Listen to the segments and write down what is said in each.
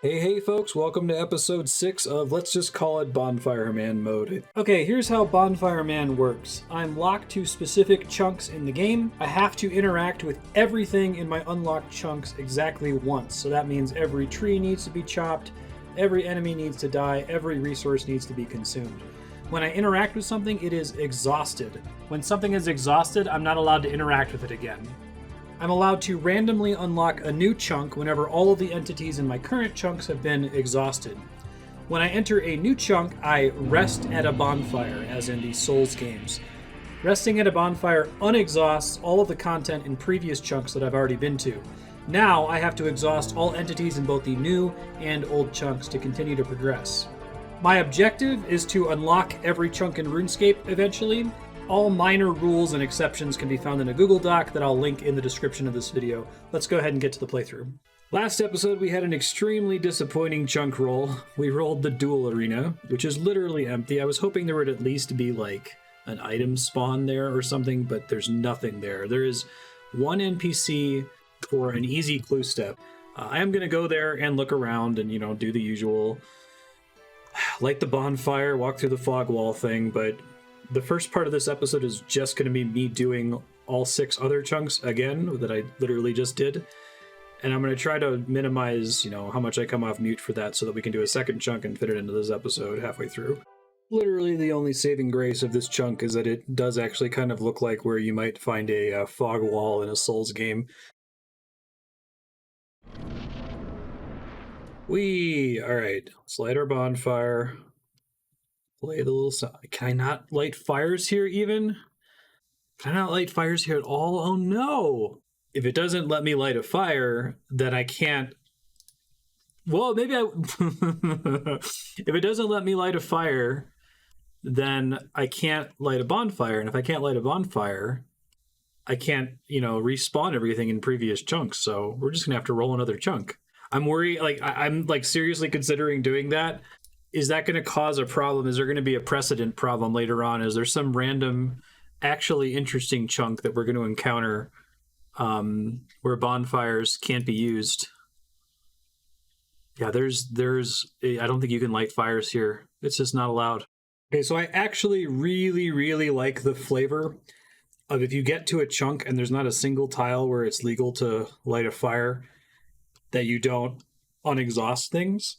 Hey folks, welcome to episode 6 of let's just call it Bonfire Man mode. Okay, here's how Bonfire Man works. I'm locked to specific chunks in the game. I have to interact with everything in my unlocked chunks exactly once. So that means every tree needs to be chopped, every enemy needs to die, every resource needs to be consumed. When I interact with something, it is exhausted. When something is exhausted, I'm not allowed to interact with it again. I'm allowed to randomly unlock a new chunk whenever all of the entities in my current chunks have been exhausted. When I enter a new chunk, I rest at a bonfire, as in the Souls games. Resting at a bonfire unexhausts all of the content in previous chunks that I've already been to. Now I have to exhaust all entities in both the new and old chunks to continue to progress. My objective is to unlock every chunk in RuneScape eventually. All minor rules and exceptions can be found in a Google Doc that I'll link in the description of this video. Let's go ahead and get to the playthrough. Last episode, we had an extremely disappointing chunk roll. We rolled the Duel arena, which is literally empty. I was hoping there would at least be like an item spawn there or something, but there's nothing there. There is one NPC for an easy clue step. I am going to go there and look around and, do the usual light the bonfire, walk through the fog wall thing, but the first part of this episode is just going to be me doing all 6 other chunks again that I literally just did. And I'm going to try to minimize, how much I come off mute for that so that we can do a second chunk and fit it into this episode halfway through. Literally the only saving grace of this chunk is that it does actually kind of look like where you might find a fog wall in a Souls game. Alright, let's light our bonfire. Play the little song. Can I not light fires here even? Can I not light fires here at all? Oh no! If it doesn't let me light a fire, then I can't... Well, maybe I... If it doesn't let me light a fire, then I can't light a bonfire. And if I can't light a bonfire, I can't, respawn everything in previous chunks. So we're just going to have to roll another chunk. I'm worried, I'm seriously considering doing that. Is that going to cause a problem? Is there going to be a precedent problem later on? Is there some random, actually interesting chunk that we're going to encounter where bonfires can't be used? Yeah, there's. I don't think you can light fires here. It's just not allowed. Okay, so I actually really, really like the flavor of if you get to a chunk and there's not a single tile where it's legal to light a fire, that you don't unexhaust things.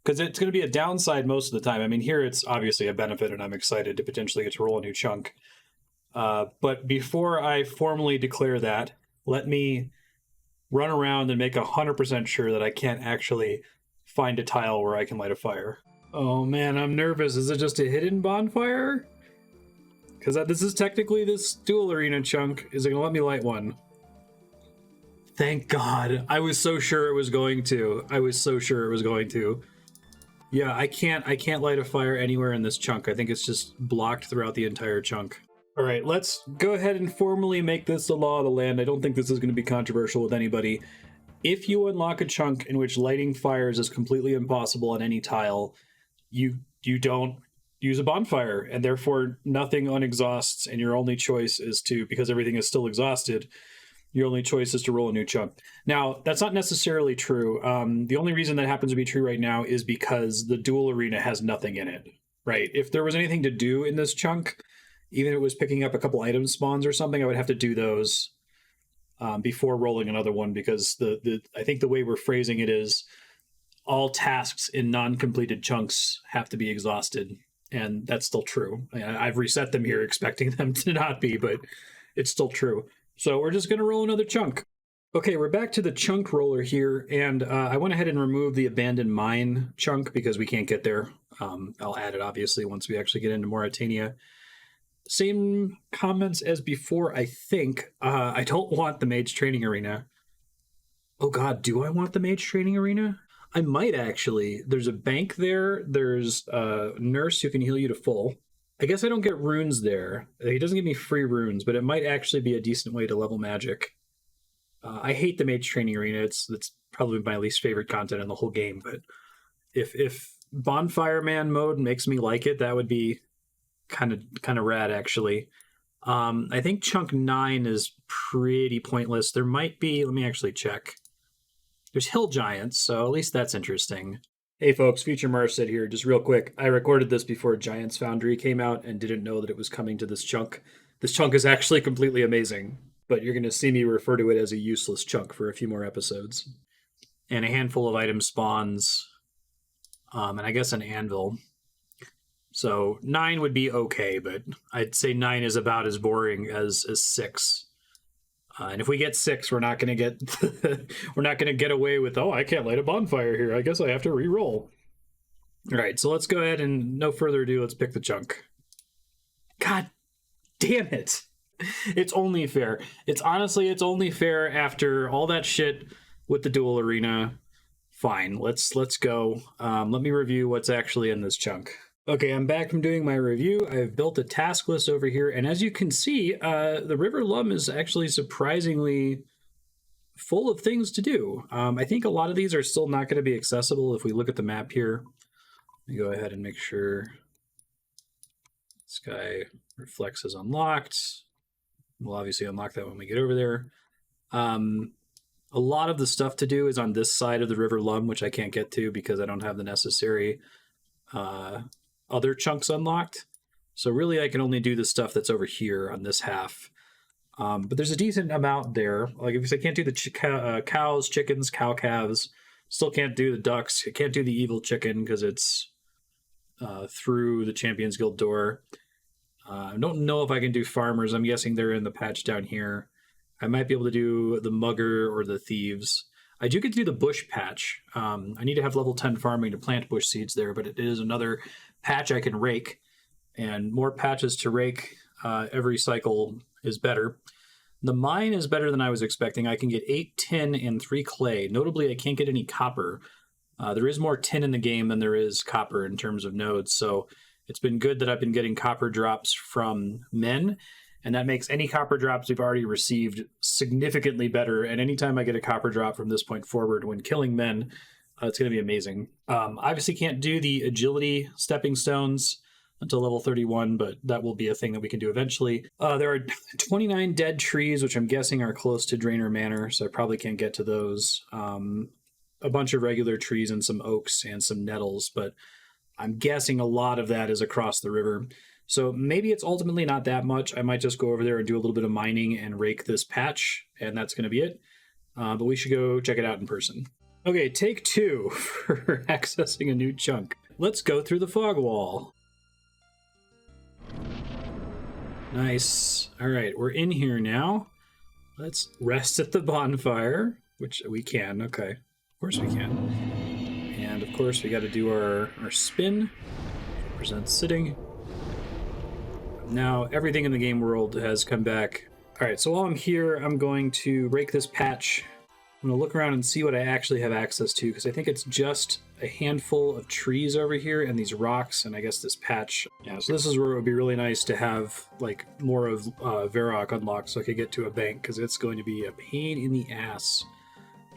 Because it's going to be a downside most of the time. I mean, here it's obviously a benefit, and I'm excited to potentially get to roll a new chunk. But before I formally declare that, let me run around and make 100% sure that I can't actually find a tile where I can light a fire. Oh man, I'm nervous. Is it just a hidden bonfire? Because this is technically this Duel arena chunk. Is it going to let me light one? Thank God. I was so sure it was going to. Yeah, I can't light a fire anywhere in this chunk. I think it's just blocked throughout the entire chunk. All right, let's go ahead and formally make this the law of the land. I don't think this is going to be controversial with anybody. If you unlock a chunk in which lighting fires is completely impossible on any tile, you don't use a bonfire, and therefore nothing unexhausts, and your only choice is to, because everything is still exhausted, your only choice is to roll a new chunk. Now, that's not necessarily true. The only reason that happens to be true right now is because the Duel arena has nothing in it, right? If there was anything to do in this chunk, even if it was picking up a couple item spawns or something, I would have to do those before rolling another one, because I think the way we're phrasing it is all tasks in non-completed chunks have to be exhausted, and that's still true. I've reset them here expecting them to not be, but it's still true. So we're just going to roll another chunk. Okay, we're back to the chunk roller here, and I went ahead and removed the abandoned mine chunk because we can't get there. I'll add it, obviously, once we actually get into Mauritania. Same comments as before, I think. I don't want the Mage Training Arena. Oh god, do I want the Mage Training Arena? I might actually. There's a bank there. There's a nurse who can heal you to full. I guess I don't get runes there. He doesn't give me free runes, but it might actually be a decent way to level magic. I hate the Mage Training Arena. It's probably my least favorite content in the whole game, but if Bonfire Man mode makes me like it, that would be kind of rad, actually. I think chunk 9 is pretty pointless. There might be, let me actually check. There's hill giants, so at least that's interesting. Hey folks, Future Marset here. Just real quick, I recorded this before Giants Foundry came out and didn't know that it was coming to this chunk. This chunk is actually completely amazing, but you're going to see me refer to it as a useless chunk for a few more episodes. And a handful of item spawns, and I guess an anvil. So 9 would be okay, but I'd say 9 is about as boring as 6. And if we get 6, we're not going to get we're not going to get away with, oh, I can't light a bonfire here. I guess I have to re-roll. All right, so let's go ahead and no further ado, let's pick the chunk. God damn it. It's only fair. It's only fair after all that shit with the duel arena. Fine, let's go. Let me review what's actually in this chunk. Okay, I'm back from doing my review. I've built a task list over here, and as you can see, the River Lum is actually surprisingly full of things to do. I think a lot of these are still not going to be accessible if we look at the map here. Let me go ahead and make sure Sky Reflex is unlocked. We'll obviously unlock that when we get over there. A lot of the stuff to do is on this side of the River Lum, which I can't get to because I don't have the necessary other chunks unlocked. So really I can only do the stuff that's over here on this half. But there's a decent amount there. Like if I can't do the cows, chickens, cow calves, still can't do the ducks. I can't do the evil chicken because it's through the Champions Guild door. I don't know if I can do farmers. I'm guessing they're in the patch down here. I might be able to do the mugger or the thieves. I do get to do the bush patch. I need to have level 10 farming to plant bush seeds there, but it is another patch I can rake, and more patches to rake every cycle is better. The mine is better than I was expecting. I can get 8 tin and 3 clay. Notably, I can't get any copper. There is more tin in the game than there is copper in terms of nodes, so it's been good that I've been getting copper drops from men, and that makes any copper drops we've already received significantly better. And anytime I get a copper drop from this point forward when killing men, it's going to be amazing. Obviously can't do the agility stepping stones until level 31, but that will be a thing that we can do eventually. There are 29 dead trees, which I'm guessing are close to Drainer Manor, so I probably can't get to those. A bunch of regular trees and some oaks and some nettles, but I'm guessing a lot of that is across the river. So maybe it's ultimately not that much. I might just go over there and do a little bit of mining and rake this patch, and that's going to be it. But we should go check it out in person. Okay, take 2 for accessing a new chunk. Let's go through the fog wall. Nice. All right, we're in here now. Let's rest at the bonfire, which we can. Okay, of course we can. And of course we got to do our spin. Represents sitting. Now everything in the game world has come back. All right, so while I'm here, I'm going to rake this patch. I'm going to look around and see what I actually have access to, because I think it's just a handful of trees over here and these rocks, and I guess this patch. Yeah, so this is where it would be really nice to have like more of Varrock unlocked so I could get to a bank, because it's going to be a pain in the ass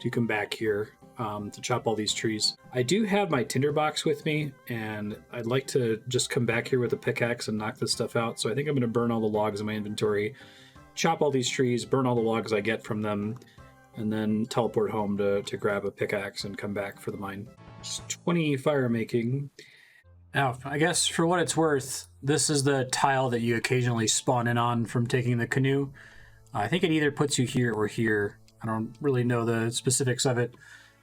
to come back here to chop all these trees. I do have my tinderbox with me, and I'd like to just come back here with a pickaxe and knock this stuff out. So I think I'm going to burn all the logs in my inventory, chop all these trees, burn all the logs I get from them, and then teleport home to grab a pickaxe and come back for the mine. Just 20 fire making. Now, I guess for what it's worth, this is the tile that you occasionally spawn in on from taking the canoe. I think it either puts you here or here. I don't really know the specifics of it.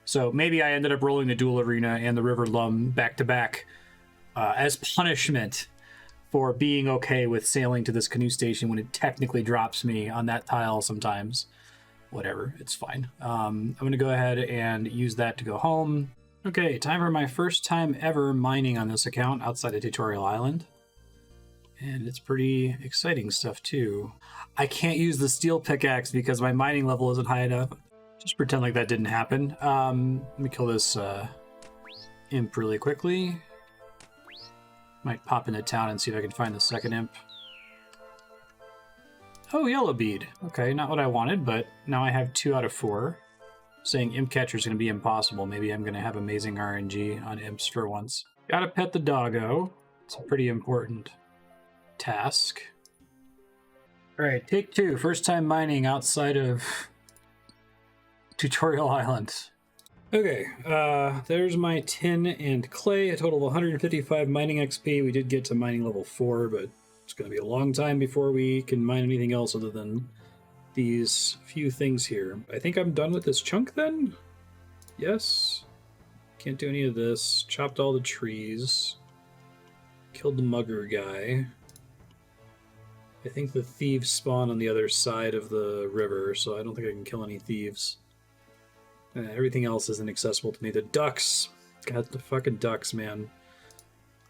So maybe I ended up rolling the duel arena and the River Lum back to back as punishment for being okay with sailing to this canoe station when it technically drops me on that tile sometimes. Whatever, it's fine. I'm going to go ahead and use that to go home. Okay, time for my first time ever mining on this account outside of Tutorial Island. And it's pretty exciting stuff too. I can't use the steel pickaxe because my mining level isn't high enough. Just pretend like that didn't happen. Let me kill this imp really quickly. Might pop into town and see if I can find the second imp. Oh, yellow bead. Okay, not what I wanted, but now I have 2 out of 4. Saying imp catcher is going to be impossible. Maybe I'm going to have amazing RNG on imps for once. Gotta pet the doggo. It's a pretty important task. Alright, take 2. First time mining outside of Tutorial Island. Okay, there's my tin and clay, a total of 155 mining XP. We did get to mining level 4, but it's going to be a long time before we can mine anything else other than these few things here. I think I'm done with this chunk then? Yes. Can't do any of this. Chopped all the trees. Killed the mugger guy. I think the thieves spawn on the other side of the river, so I don't think I can kill any thieves. Everything else isn't accessible to me. The ducks. God, the fucking ducks, man.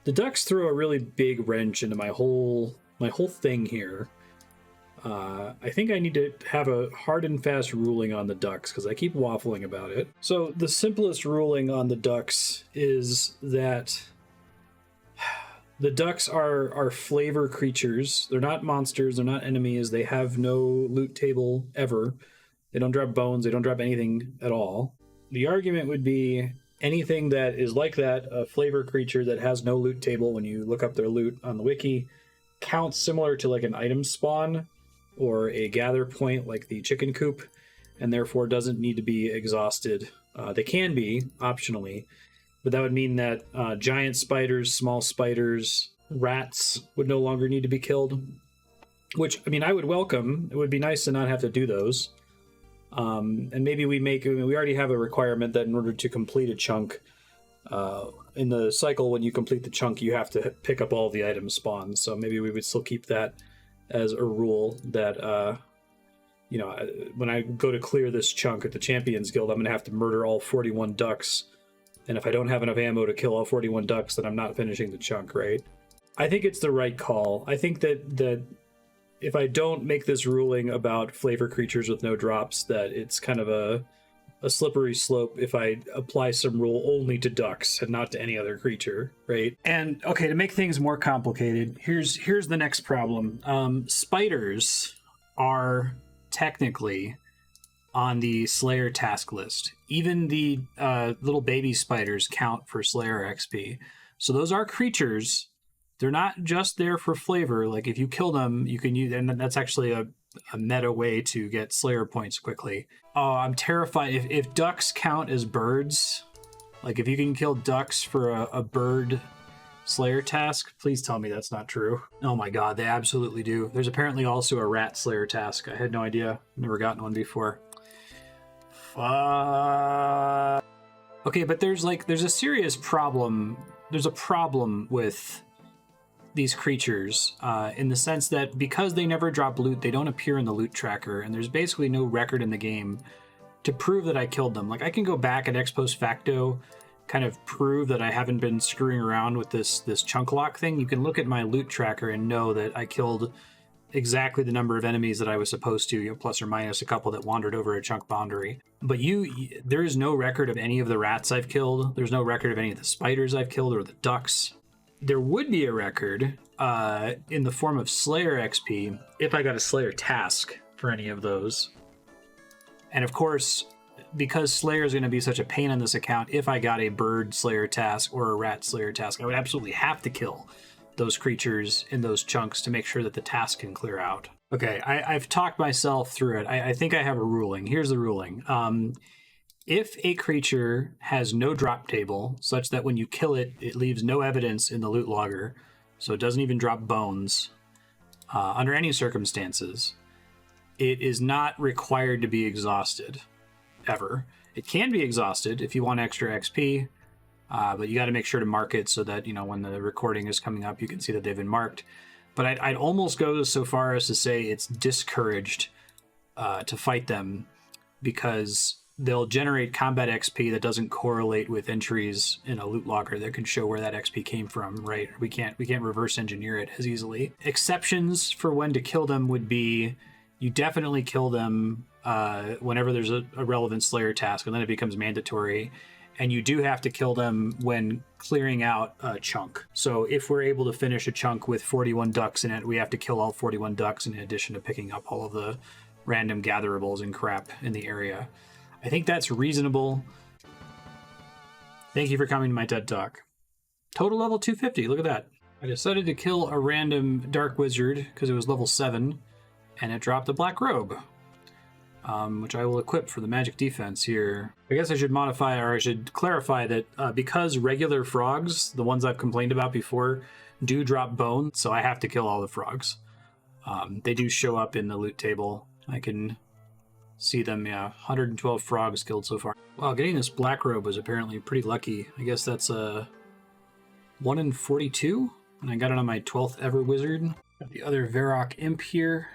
The ducks throw a really big wrench into my whole thing here. I think I need to have a hard and fast ruling on the ducks because I keep waffling about it. So the simplest ruling on the ducks is that the ducks are flavor creatures. They're not monsters. They're not enemies. They have no loot table ever. They don't drop bones. They don't drop anything at all. The argument would be anything that is like that, a flavor creature that has no loot table when you look up their loot on the wiki, counts similar to like an item spawn or a gather point like the chicken coop, and therefore doesn't need to be exhausted. They can be, optionally, but that would mean that giant spiders, small spiders, rats would no longer need to be killed, which, I mean, I would welcome. It would be nice to not have to do those. And maybe we already have a requirement that in order to complete a chunk, in the cycle when you complete the chunk, you have to pick up all the items spawned. So maybe we would still keep that as a rule that, when I go to clear this chunk at the Champions Guild, I'm going to have to murder all 41 ducks. And if I don't have enough ammo to kill all 41 ducks, then I'm not finishing the chunk, right? I think it's the right call. I think that if I don't make this ruling about flavor creatures with no drops, that it's kind of a slippery slope if I apply some rule only to ducks and not to any other creature, right? And okay, to make things more complicated, here's the next problem. Spiders are technically on the Slayer task list. Even the little baby spiders count for Slayer XP. So those are creatures. They're not just there for flavor. Like if you kill them, you can use, and that's actually a meta way to get Slayer points quickly. Oh, I'm terrified. If ducks count as birds, like if you can kill ducks for a bird Slayer task, please tell me that's not true. Oh my god, they absolutely do. There's apparently also a rat Slayer task. I had no idea. Never gotten one before. Fuck. Okay, but there's a serious problem. There's a problem with these creatures in the sense that because they never drop loot, they don't appear in the loot tracker, and there's basically no record in the game to prove that I killed them. Like I can go back and ex post facto kind of prove that I haven't been screwing around with this chunk lock thing. You can look at my loot tracker and know that I killed exactly the number of enemies that I was supposed to, plus or minus a couple that wandered over a chunk boundary. But there is no record of any of the rats I've killed. There's no record of any of the spiders I've killed or the ducks. There would be a record in the form of Slayer XP if I got a Slayer task for any of those. And of course, because Slayer is going to be such a pain on this account, if I got a bird Slayer task or a rat Slayer task, I would absolutely have to kill those creatures in those chunks to make sure that the task can clear out. Okay, I've talked myself through it. I think I have a ruling. Here's the ruling. If a creature has no drop table, such that when you kill it, it leaves no evidence in the loot logger, so it doesn't even drop bones, under any circumstances, it is not required to be exhausted, ever. It can be exhausted if you want extra XP, but you got to make sure to mark it so that, when the recording is coming up, you can see that they've been marked. But I'd almost go so far as to say it's discouraged to fight them because they'll generate combat XP that doesn't correlate with entries in a loot logger that can show where that XP came from, right? We can't reverse engineer it as easily. Exceptions for when to kill them would be you definitely kill them whenever there's a relevant Slayer task, and then it becomes mandatory. And you do have to kill them when clearing out a chunk. So if we're able to finish a chunk with 41 ducks in it, we have to kill all 41 ducks in addition to picking up all of the random gatherables and crap in the area. I think that's reasonable. Thank you for coming to my TED Talk. Total level 250, look at that. I decided to kill a random dark wizard because it was level 7, and it dropped a black robe. which I will equip for the magic defense here. I guess I should modify, or I should clarify that because regular frogs, the ones I've complained about before, do drop bone, so I have to kill all the frogs. They do show up in the loot table. I can see them, yeah. 112 frogs killed so far. Wow, getting this black robe was apparently pretty lucky. I guess that's a 1 in 42, and I got it on my 12th ever wizard. Got the other Varrock imp here.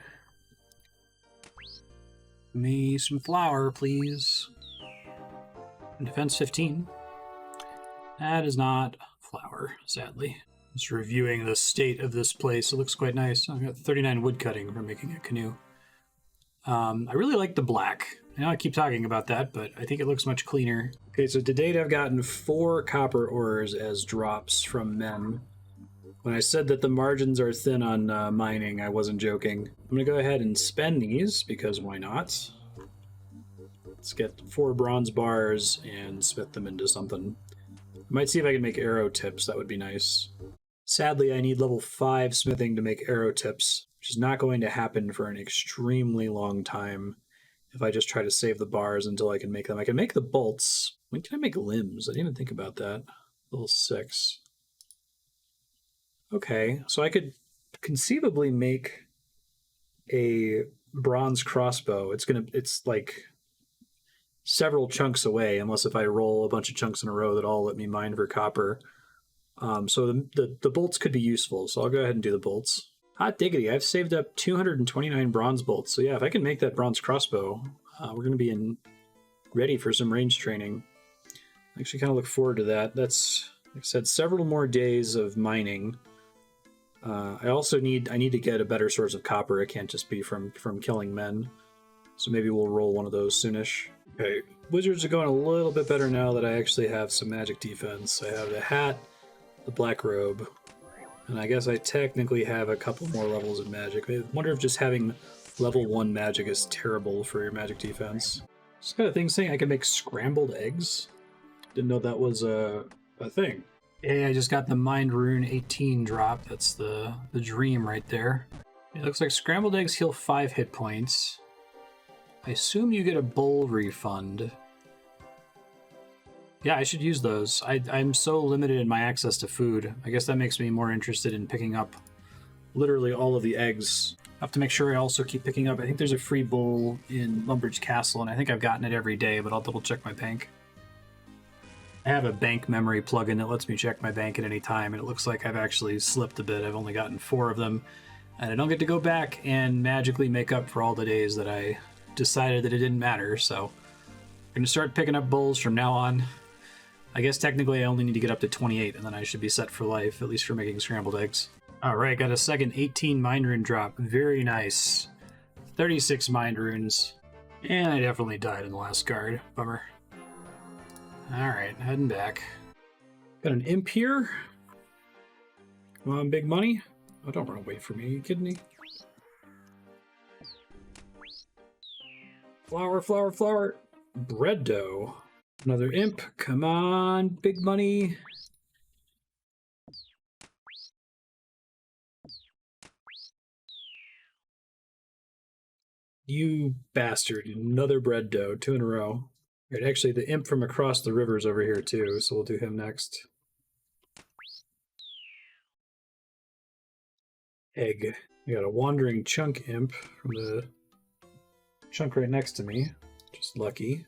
Me some flour, please. Defense 15. That is not flour, sadly. Just reviewing the state of this place. It looks quite nice. I've got 39 wood cutting for making a canoe. I really like the black. I know I keep talking about that, but I think it looks much cleaner. Okay, so to date I've gotten 4 copper ores as drops from men. When I said that the margins are thin on mining, I wasn't joking. I'm going to go ahead and spend these, because why not? Let's get 4 bronze bars and smith them into something. I might see if I can make arrow tips. That would be nice. Sadly, I need level 5 smithing to make arrow tips, which is not going to happen for an extremely long time if I just try to save the bars until I can make them. I can make the bolts. When can I make limbs? I didn't even think about that. Level 6. Okay, so I could conceivably make a bronze crossbow. It's like several chunks away, unless if I roll a bunch of chunks in a row that all let me mine for copper. So the bolts could be useful, so I'll go ahead and do the bolts. Hot diggity, I've saved up 229 bronze bolts. So yeah, if I can make that bronze crossbow, we're going to be ready for some range training. I actually kind of look forward to that. That's, like I said, several more days of mining. I also need to get a better source of copper. It can't just be from killing men. So maybe we'll roll one of those soonish. Okay, wizards are going a little bit better now that I actually have some magic defense. I have the hat, the black robe, and I guess I technically have a couple more levels of magic. I wonder if just having level 1 magic is terrible for your magic defense. Just got a thing saying I can make scrambled eggs. Didn't know that was a thing. Hey, I just got the Mind Rune 18 drop. That's the dream right there. It looks like scrambled eggs heal 5 hit points. I assume you get a bowl refund. Yeah, I should use those. I'm so limited in my access to food. I guess that makes me more interested in picking up literally all of the eggs. I have to make sure I also keep picking up. I think there's a free bowl in Lumbridge Castle, and I think I've gotten it every day, but I'll double check my bank. I have a bank memory plugin that lets me check my bank at any time, and it looks like I've actually slipped a bit. I've only gotten 4 of them, and I don't get to go back and magically make up for all the days that I decided that it didn't matter, so I'm going to start picking up bowls from now on. I guess technically I only need to get up to 28, and then I should be set for life, at least for making scrambled eggs. Alright, got a second 18 Mind Rune drop. Very nice. 36 Mind Runes. And I definitely died in the last guard. Bummer. Alright, heading back. Got an imp here. Come on, big money. Oh, don't run away from me. Are you kidding me? Flour, flour, flour. Bread dough. Another imp. Come on, big money. You bastard. Another bread dough. 2 in a row. Right, actually, the imp from across the river is over here too, so we'll do him next. Egg. We got a wandering chunk imp from the chunk right next to me. Just lucky.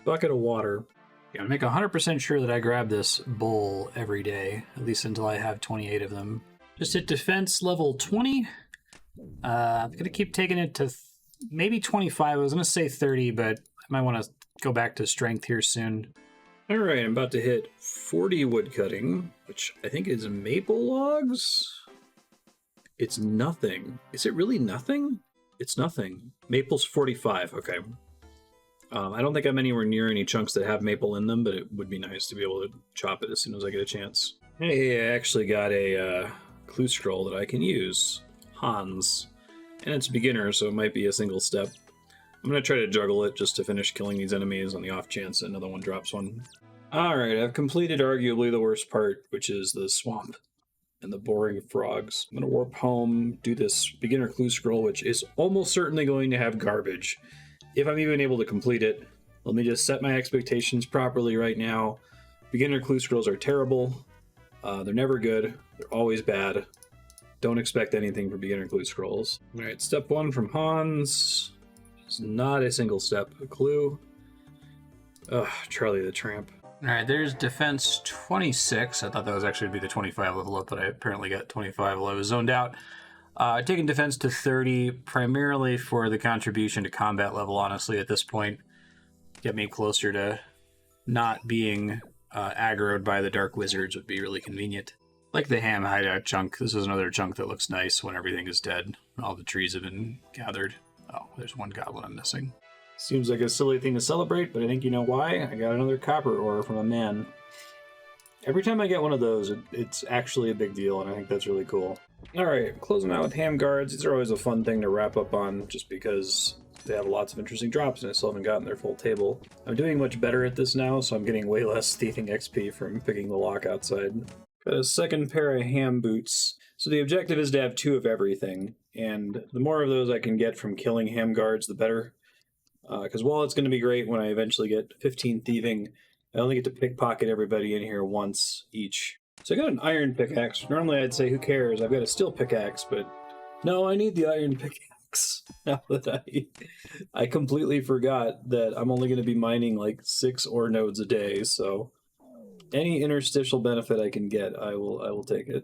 Bucket of water. Yeah, I'll make 100% sure that I grab this bowl every day, at least until I have 28 of them. Just hit defense level 20. I'm going to keep taking it to maybe 25. I was going to say 30, but I might want to go back to strength here soon. All right, I'm about to hit 40 wood cutting, which I think is maple logs. It's nothing. Is it really nothing? It's nothing. Maple's 45. Okay. I don't think I'm anywhere near any chunks that have maple in them, but it would be nice to be able to chop it as soon as I get a chance. Hey, I actually got a clue scroll that I can use. Hans. And it's beginner, so it might be a single step. I'm going to try to juggle it just to finish killing these enemies on the off chance that another one drops one. Alright, I've completed arguably the worst part, which is the swamp. and the boring frogs. I'm going to warp home, do this beginner clue scroll, which is almost certainly going to have garbage. If I'm even able to complete it, let me just set my expectations properly right now. Beginner clue scrolls are terrible. They're never good. They're always bad. Don't expect anything from beginner clue scrolls. All right, step 1 from Hans. It's not a single step clue. Ugh, Charlie the Tramp. All right, there's defense 26. I thought that was actually going to be the 25 level up, but I apparently got 25 while I was zoned out. Taking defense to 30, primarily for the contribution to combat level, honestly, at this point. Get me closer to not being aggroed by the Dark Wizards would be really convenient. Like the ham hideout chunk, this is another chunk that looks nice when everything is dead. All the trees have been gathered. Oh, there's one goblin I'm missing. Seems like a silly thing to celebrate, but I think you know why. I got another copper ore from a man. Every time I get one of those, it's actually a big deal, and I think that's really cool. Alright, closing out with ham guards. These are always a fun thing to wrap up on, just because they have lots of interesting drops, and I still haven't gotten their full table. I'm doing much better at this now, so I'm getting way less thieving XP from picking the lock outside. Got a second pair of ham boots. So the objective is to have 2 of everything, and the more of those I can get from killing ham guards, the better. Because while it's going to be great when I eventually get 15 thieving, I only get to pickpocket everybody in here once each. So I got an iron pickaxe. Normally I'd say, who cares? I've got a steel pickaxe, but no, I need the iron pickaxe. Now that I completely forgot that I'm only going to be mining like 6 ore nodes a day, so any interstitial benefit I can get, I will take it.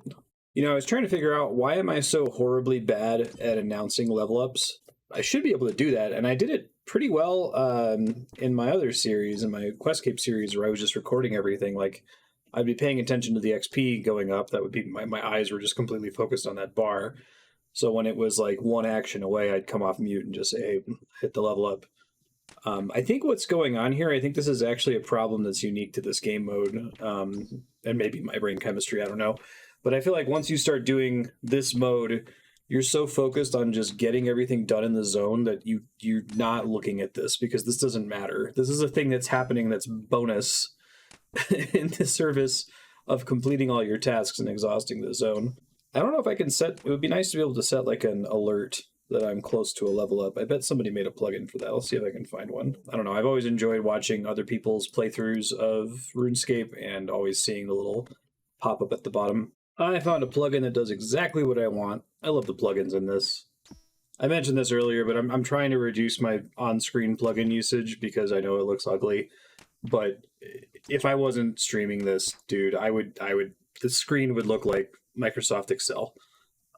You know, I was trying to figure out, why am I so horribly bad at announcing level ups? I should be able to do that, and I did it pretty well in my other series, in my Questscape series, where I was just recording everything. Like, I'd be paying attention to the XP going up. That would be, my eyes were just completely focused on that bar. So when it was like one action away, I'd come off mute and just say, hey, hit the level up. I think what's going on here, I think this is actually a problem that's unique to this game mode, and maybe my brain chemistry, I don't know. But I feel like once you start doing this mode, you're so focused on just getting everything done in the zone that you're not looking at this, because this doesn't matter. This is a thing that's happening that's bonus in the service of completing all your tasks and exhausting the zone. I don't know if I can set, it would be nice to be able to set like an alert that I'm close to a level up. I bet somebody made a plugin for that. I'll see if I can find one. I don't know. I've always enjoyed watching other people's playthroughs of RuneScape and always seeing the little pop-up at the bottom. I found a plugin that does exactly what I want. I love the plugins in this. I mentioned this earlier, but I'm trying to reduce my on-screen plugin usage because I know it looks ugly. But if I wasn't streaming this, dude, the screen would look like Microsoft Excel.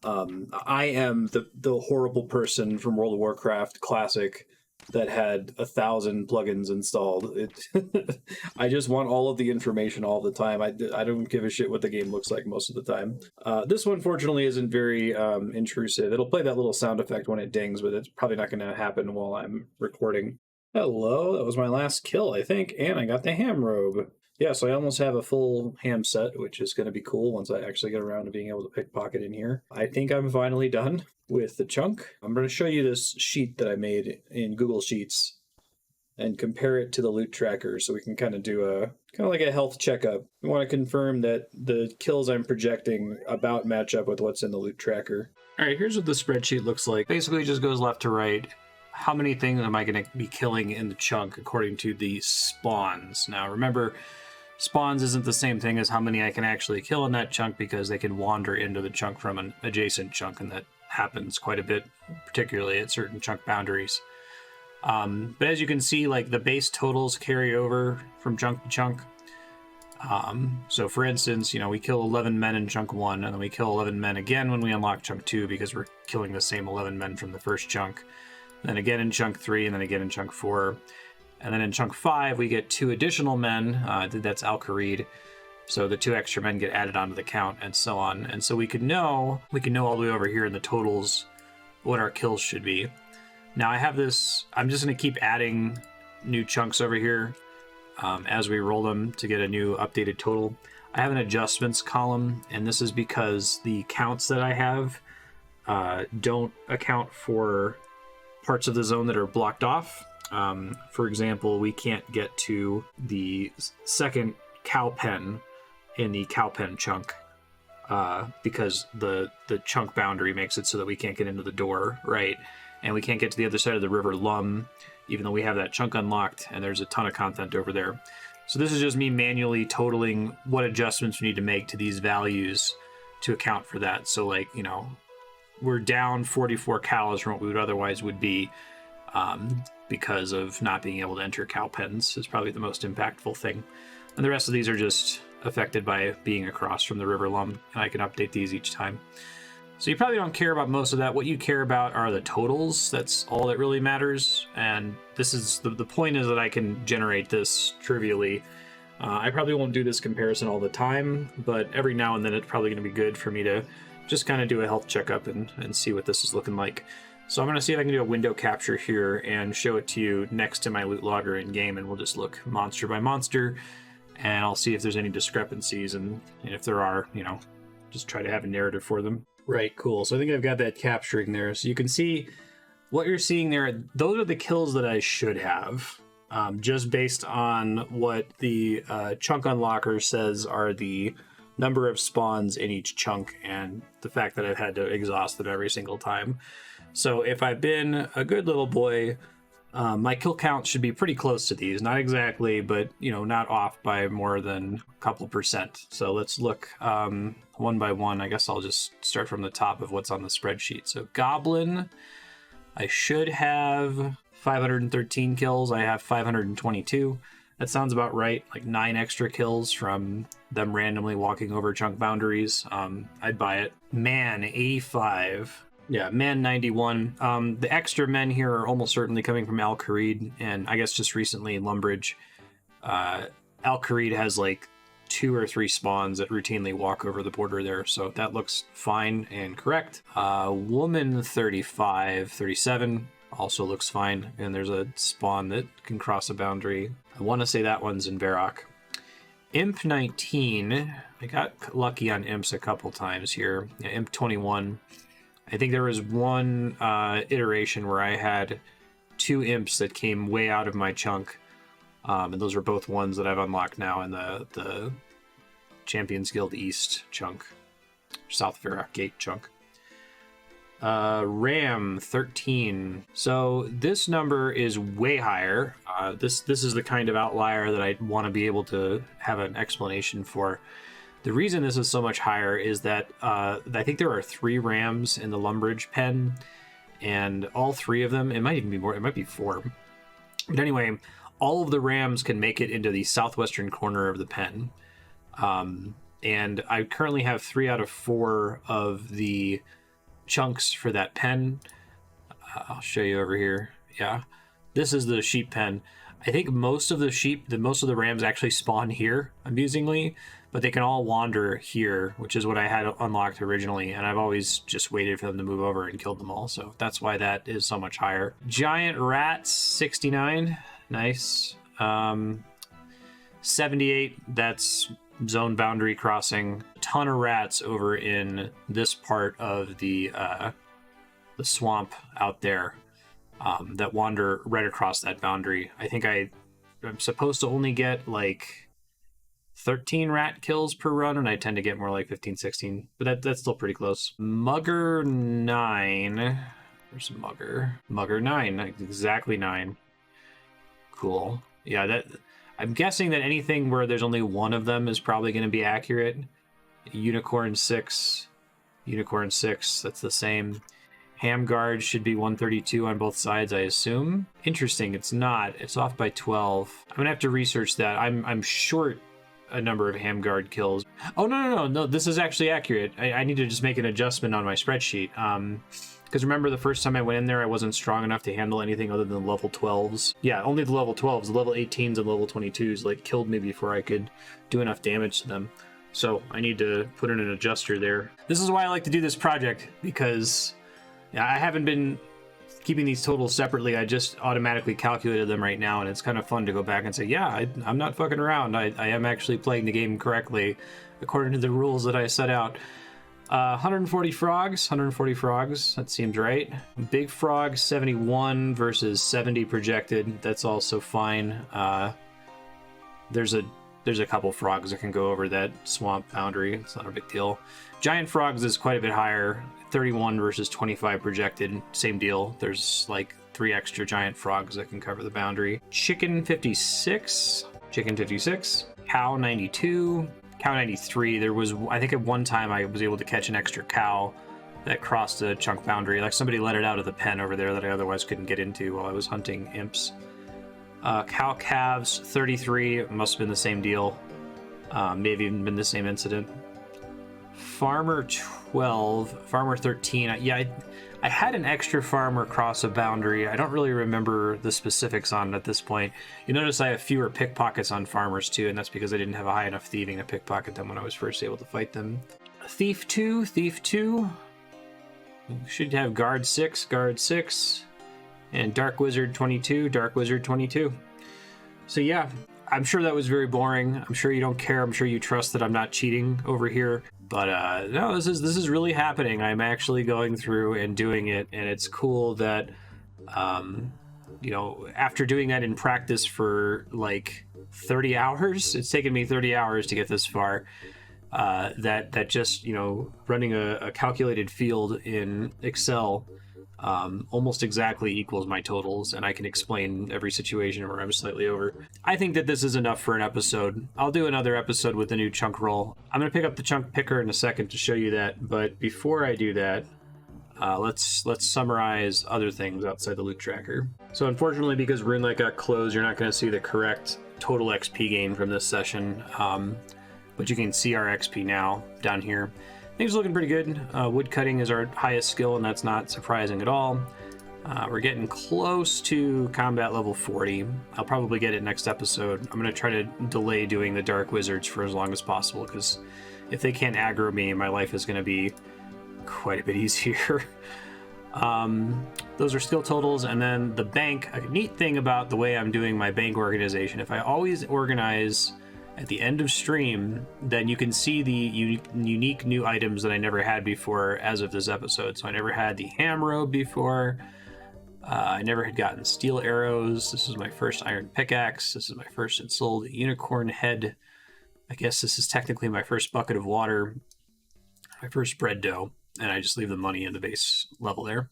I am the horrible person from World of Warcraft Classic that had 1,000 plugins installed. I just want all of the information all the time. I don't give a shit what the game looks like most of the time. This one, fortunately, isn't very intrusive. It'll play that little sound effect when it dings, but it's probably not going to happen while I'm recording. Hello, that was my last kill, I think, and I got the ham robe. Yeah, so I almost have a full ham set, which is going to be cool once I actually get around to being able to pickpocket in here. I think I'm finally done with the chunk. I'm going to show you this sheet that I made in Google Sheets and compare it to the loot tracker so we can kind of do like a health checkup. We want to confirm that the kills I'm projecting about match up with what's in the loot tracker. All right, here's what the spreadsheet looks like. Basically, it just goes left to right. How many things am I going to be killing in the chunk according to the spawns? Now, remember, spawns isn't the same thing as how many I can actually kill in that chunk, because they can wander into the chunk from an adjacent chunk, and that happens quite a bit, particularly at certain chunk boundaries. But as you can see, like, the base totals carry over from chunk to chunk. So for instance, you know, we kill 11 men in chunk 1, and then we kill 11 men again when we unlock chunk 2, because we're killing the same 11 men from the first chunk. Then again in chunk 3, and then again in chunk 4. And then in chunk 5, we get 2 additional men. That's Al-Kharid. So the 2 extra men get added onto the count, and so on. And so we can know all the way over here in the totals what our kills should be. Now I have this, I'm just going to keep adding new chunks over here as we roll them to get a new updated total. I have an adjustments column, and this is because the counts that I have don't account for parts of the zone that are blocked off. For example, we can't get to the second cow pen in the cow pen chunk because the chunk boundary makes it so that we can't get into the door, right? And we can't get to the other side of the River Lum, even though we have that chunk unlocked, and there's a ton of content over there. So this is just me manually totaling what adjustments we need to make to these values to account for that. So, like, you know, we're down 44 cows from what we would otherwise would be, because of not being able to enter cow pens is probably the most impactful thing. And the rest of these are just affected by being across from the River Lum, and I can update these each time. So you probably don't care about most of that. What you care about are the totals. That's all that really matters. And this is the point is that I can generate this trivially. I probably won't do this comparison all the time, but every now and then it's probably going to be good for me to just kind of do a health checkup and see what this is looking like. So I'm going to see if I can do a window capture here and show it to you next to my loot logger in game, and we'll just look monster by monster, and I'll see if there's any discrepancies, and if there are, you know, just try to have a narrative for them. Right, cool. So I think I've got that capturing there. So you can see what you're seeing there. Those are the kills that I should have, just based on what the chunk unlocker says are the number of spawns in each chunk and the fact that I've had to exhaust them every single time. So if I've been a good little boy, my kill count should be pretty close to these. Not exactly, but, you know, not off by more than a couple percent. So let's look one by one. I guess I'll just start from the top of what's on the spreadsheet. So Goblin, I should have 513 kills. I have 522. That sounds about right. Like 9 extra kills from them randomly walking over chunk boundaries. I'd buy it. Man, 85. Yeah, Man 91. The extra men here are almost certainly coming from Al Kharid, and I guess just recently Lumbridge. Al Kharid has like 2 or 3 spawns that routinely walk over the border there, so that looks fine and correct. Woman 35, 37 also looks fine, and there's a spawn that can cross a boundary. I want to say that one's in Varrock. Imp 19, I got lucky on imps a couple times here. Yeah, Imp 21. I think there was one iteration where I had 2 imps that came way out of my chunk, and those are both ones that I've unlocked now in the Champions Guild East chunk, South Varrock Gate chunk. Ram 13. So this number is way higher. This is the kind of outlier that I want to be able to have an explanation for. The reason this is so much higher is that I think there are 3 rams in the Lumbridge pen, and all 3 of them, it might even be more, it might be 4. But anyway, all of the rams can make it into the southwestern corner of the pen. And I currently have 3 out of 4 of the chunks for that pen. I'll show you over here. Yeah, this is the sheep pen. I think most of the rams actually spawn here, amusingly, but they can all wander here, which is what I had unlocked originally, and I've always just waited for them to move over and killed them all, so that's why that is so much higher. Giant rats, 69, nice. 78, that's zone boundary crossing. A ton of rats over in this part of the swamp out there. That wander right across that boundary. I think I'm supposed to only get like 13 rat kills per run, and I tend to get more like 15, 16, but that's still pretty close. Mugger 9. There's a Mugger. Mugger 9, exactly 9. Cool. Yeah, I'm guessing that anything where there's only one of them is probably going to be accurate. Unicorn 6. Unicorn 6, that's the same. Hamguard should be 132 on both sides, I assume. Interesting, it's not. It's off by 12. I'm gonna have to research that. I'm short a number of Hamguard kills. Oh, no, this is actually accurate. I need to just make an adjustment on my spreadsheet. Because remember the first time I went in there, I wasn't strong enough to handle anything other than level 12s. Yeah, only the level 12s. The level 18s and level 22s like killed me before I could do enough damage to them. So I need to put in an adjuster there. This is why I like to do this project, because I haven't been keeping these totals separately. I just automatically calculated them right now, and it's kind of fun to go back and say, yeah, I'm not fucking around. I am actually playing the game correctly according to the rules that I set out. 140 frogs, that seems right. Big frog 71 versus 70 projected, that's also fine. There's a couple frogs that can go over that swamp boundary, it's not a big deal. Giant Frogs is quite a bit higher, 31 versus 25 projected, same deal. There's like 3 extra Giant Frogs that can cover the boundary. Chicken 56, Cow 92, Cow 93. There was, I think at one time I was able to catch an extra cow that crossed the chunk boundary. Like somebody let it out of the pen over there that I otherwise couldn't get into while I was hunting imps. Cow calves 33, must have been the same deal. Maybe even been the same incident. Farmer 12, Farmer 13. Yeah, I had an extra farmer cross a boundary. I don't really remember the specifics on it at this point. You notice I have fewer pickpockets on farmers too, and that's because I didn't have a high enough thieving to pickpocket them when I was first able to fight them. Thief 2. Should have guard 6, and Dark Wizard 22. So yeah, I'm sure that was very boring. I'm sure you don't care. I'm sure you trust that I'm not cheating over here. But no, this is really happening. I'm actually going through and doing it, and it's cool that, you know, after doing that in practice for like 30 hours, it's taken me 30 hours to get this far. That just, you know, running a calculated field in Excel almost exactly equals my totals, and I can explain every situation where I'm slightly over. I think that this is enough for an episode. I'll do another episode with the new chunk roll. I'm going to pick up the chunk picker in a second to show you that, but before I do that, let's summarize other things outside the loot tracker. So unfortunately, because RuneLite got closed, you're not going to see the correct total XP gain from this session, but you can see our XP now down here. Things are looking pretty good. Wood cutting is our highest skill, and that's not surprising at all. We're getting close to combat level 40. I'll probably get it next episode. I'm going to try to delay doing the Dark Wizards for as long as possible, because if they can't aggro me, my life is going to be quite a bit easier. Those are skill totals, and then the bank. A neat thing about the way I'm doing my bank organization, if I always organize at the end of stream, then you can see the unique new items that I never had before as of this episode. So I never had the ham robe before. I never had gotten steel arrows. This is my first iron pickaxe. This is my first and sold unicorn head. I guess this is technically my first bucket of water. My first bread dough. And I just leave the money in the base level there.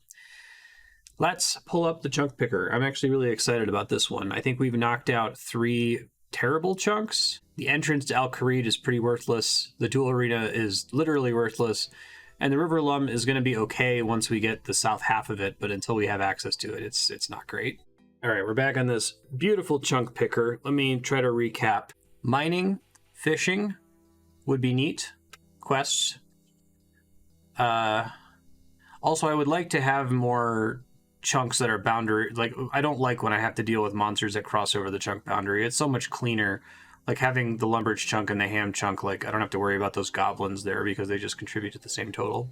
Let's pull up the chunk picker. I'm actually really excited about this one. I think we've knocked out 3 terrible chunks. The entrance to Al Kharid is pretty worthless. The Duel Arena is literally worthless. And the River Lum is going to be okay once we get the south half of it, but until we have access to it, it's not great. All right, we're back on this beautiful chunk picker. Let me try to recap. Mining, fishing would be neat. Quests. Also, I would like to have more chunks that are boundary. Like, I don't like when I have to deal with monsters that cross over the chunk boundary. It's so much cleaner. Like having the lumberage chunk and the ham chunk, like I don't have to worry about those goblins there because they just contribute to the same total.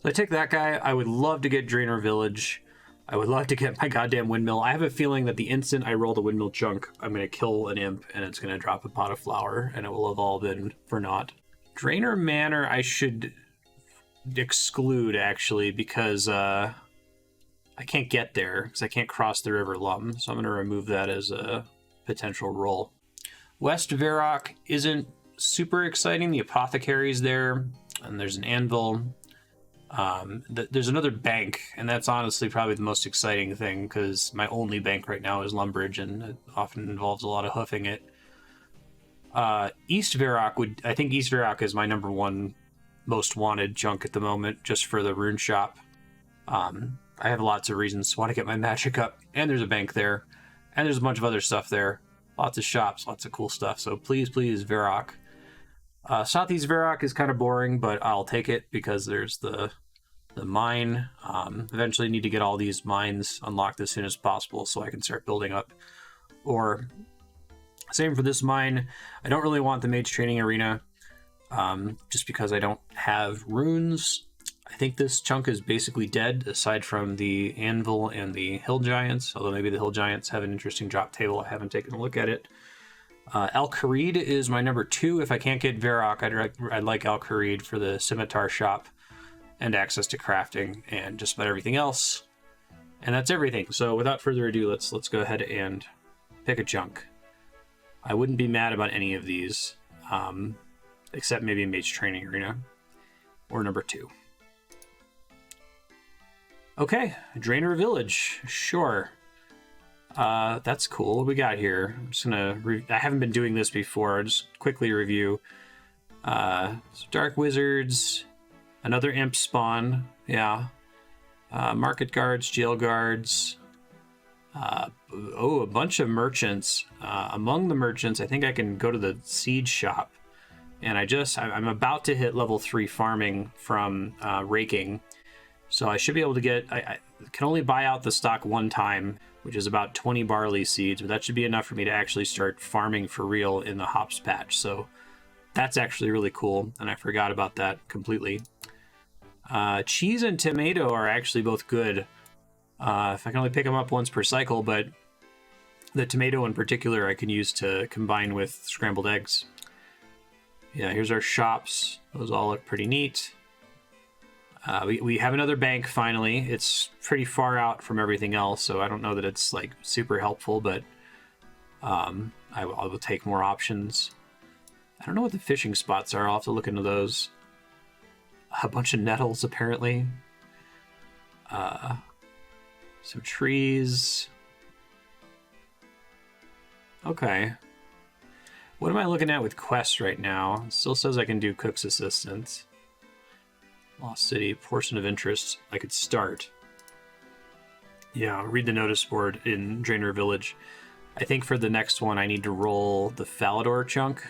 So I take that guy. I would love to get Drainer Village. I would love to get my goddamn windmill. I have a feeling that the instant I roll the windmill chunk, I'm going to kill an imp and it's going to drop a pot of flour and it will have all been for naught. Drainer Manor I should exclude actually because I can't get there because I can't cross the River Lum. So I'm going to remove that as a potential roll. West Varrock isn't super exciting. The apothecary's there, and there's an anvil. There's another bank, and that's honestly probably the most exciting thing because my only bank right now is Lumbridge, and it often involves a lot of hoofing it. East Varrock I think East Varrock is my number 1 most wanted chunk at the moment, just for the rune shop. I have lots of reasons to want to get my magic up, and there's a bank there, and there's a bunch of other stuff there. Lots of shops, lots of cool stuff. So please, Varrock. Southeast Varrock is kind of boring, but I'll take it because there's the mine. Eventually need to get all these mines unlocked as soon as possible so I can start building up. Or same for this mine. I don't really want the Mage Training Arena just because I don't have runes. I think this chunk is basically dead, aside from the Anvil and the Hill Giants, although maybe the Hill Giants have an interesting drop table. I haven't taken a look at it. Al Kharid is my number 2. If I can't get Varrock, I'd like Al Kharid for the Scimitar shop and access to crafting and just about everything else. And that's everything. So without further ado, let's go ahead and pick a chunk. I wouldn't be mad about any of these, except maybe Mage Training Arena. or number 2. Okay, Drainer Village, sure. That's cool. What we got here? I'm just gonna. I haven't been doing this before. I'll just quickly review. Dark Wizards, another Imp spawn. Yeah. Market guards, jail guards. A bunch of merchants. Among the merchants, I think I can go to the siege shop, and I'm about to hit level 3 farming from raking, so I should be able to get. I can only buy out the stock one time, which is about 20 barley seeds, but that should be enough for me to actually start farming for real in the hops patch. So that's actually really cool, and I forgot about that completely. Cheese and tomato are actually both good. If I can only pick them up once per cycle, but the tomato in particular I can use to combine with scrambled eggs. Yeah, here's our shops. Those all look pretty neat. We have another bank finally. It's pretty far out from everything else, so I don't know that it's like super helpful, but I will take more options. I don't know what the fishing spots are. I'll have to look into those. A bunch of nettles, apparently. Some trees. Okay. What am I looking at with quests right now? It still says I can do cook's assistant. Lost City, portion of interest. I could start. Yeah, read the notice board in Drainer Village. I think for the next one I need to roll the Falador chunk.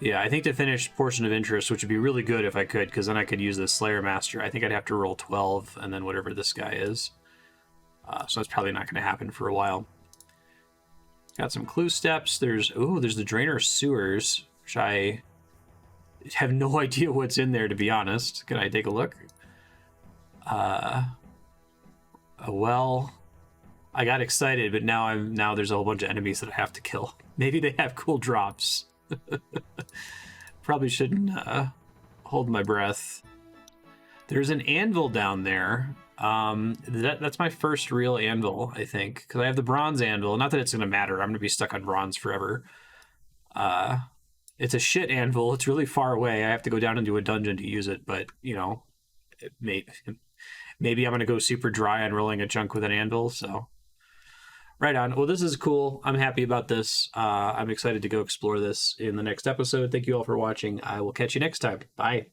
Yeah, I think to finish portion of interest, which would be really good if I could, because then I could use the Slayer Master. I think I'd have to roll 12 and then whatever this guy is. So that's probably not going to happen for a while. Got some clue steps. There's the Drainer Sewers, which I have no idea what's in there, to be honest. Can I take a look? Well, I got excited, but now there's a whole bunch of enemies that I have to kill. Maybe they have cool drops. Probably shouldn't hold my breath. There's an anvil down there. That's my first real anvil, I think, because I have the bronze anvil. Not that it's going to matter. I'm going to be stuck on bronze forever. It's a shit anvil. It's really far away. I have to go down into a dungeon to use it, but, you know, maybe I'm going to go super dry on rolling a chunk with an anvil, so... Right on. Well, this is cool. I'm happy about this. I'm excited to go explore this in the next episode. Thank you all for watching. I will catch you next time. Bye.